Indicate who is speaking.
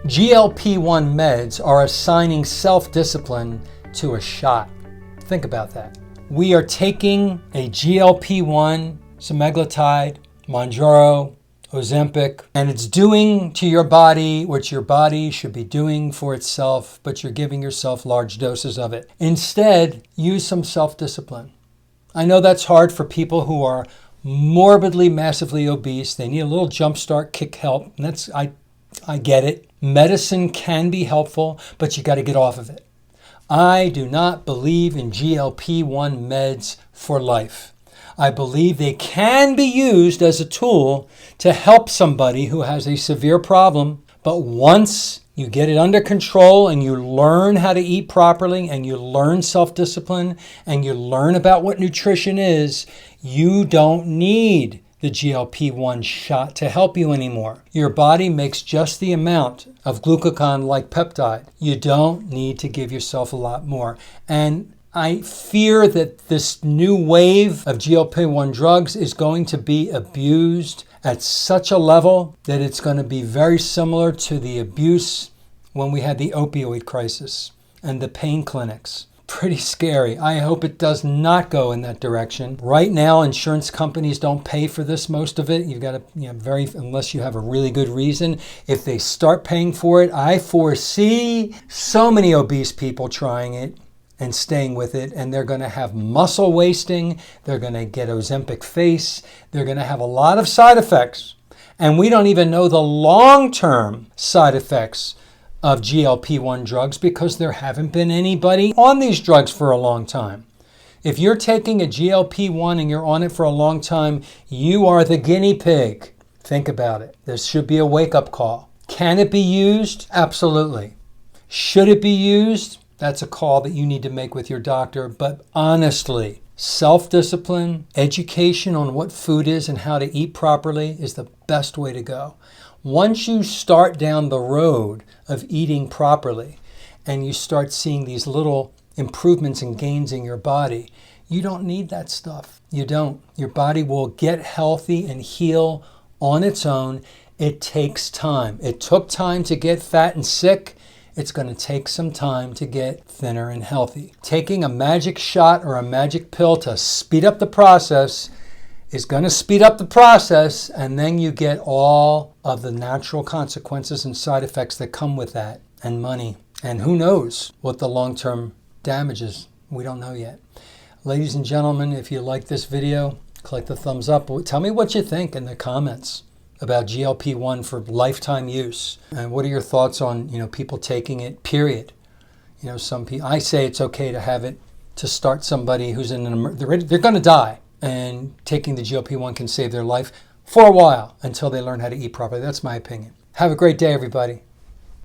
Speaker 1: GLP-1 meds are assigning self-discipline to a shot. Think about that. We are taking a GLP-1, semaglutide, Mounjaro, Ozempic, and it's doing to your body what your body should be doing for itself, but you're giving yourself large doses of it. Instead, use some self-discipline. I know that's hard for people who are morbidly, massively obese. They need a little jumpstart kick help, and I get it. Medicine can be helpful, but you got to get off of it. I do not believe in GLP-1 meds for life. I believe they can be used as a tool to help somebody who has a severe problem, but once you get it under control and you learn how to eat properly and you learn self-discipline and you learn about what nutrition is, you don't need the GLP-1 shot to help you anymore. Your body makes just the amount of glucagon-like peptide. You don't need to give yourself a lot more. And I fear that this new wave of GLP-1 drugs is going to be abused at such a level that it's going to be very similar to the abuse when we had the opioid crisis and the pain clinics. Pretty scary. I hope it does not go in that direction. Right now, insurance companies don't pay for this, most of it. You've got to, unless you have a really good reason. If they start paying for it, I foresee so many obese people trying it and staying with it, and they're going to have muscle wasting. They're going to get Ozempic face. They're going to have a lot of side effects. And we don't even know the long-term side effects of GLP-1 drugs because there haven't been anybody on these drugs for a long time. If you're taking a GLP-1 and you're on it for a long time, you are the guinea pig. Think about it. This should be a wake-up call. Can it be used? Absolutely. Should it be used? That's a call that you need to make with your doctor. But honestly, self-discipline, education on what food is and how to eat properly is the best way to go. Once you start down the road of eating properly and you start seeing these little improvements and gains in your body, you don't need that stuff. You don't. Your body will get healthy and heal on its own. It takes time. It took time to get fat and sick. It's going to take some time to get thinner and healthy. Taking a magic shot or a magic pill to speed up the process is going to speed up the process, and then you get all of the natural consequences and side effects that come with that, and money. And who knows what the long-term damage is? We don't know yet. Ladies and gentlemen, if you like this video, click the thumbs up. Tell me what you think in the comments about GLP-1 for lifetime use. And what are your thoughts on, people taking it, period? Some people, I say it's okay to have it to start somebody who's in they're going to die. And taking the GLP-1 can save their life for a while until they learn how to eat properly. That's my opinion. Have a great day, everybody.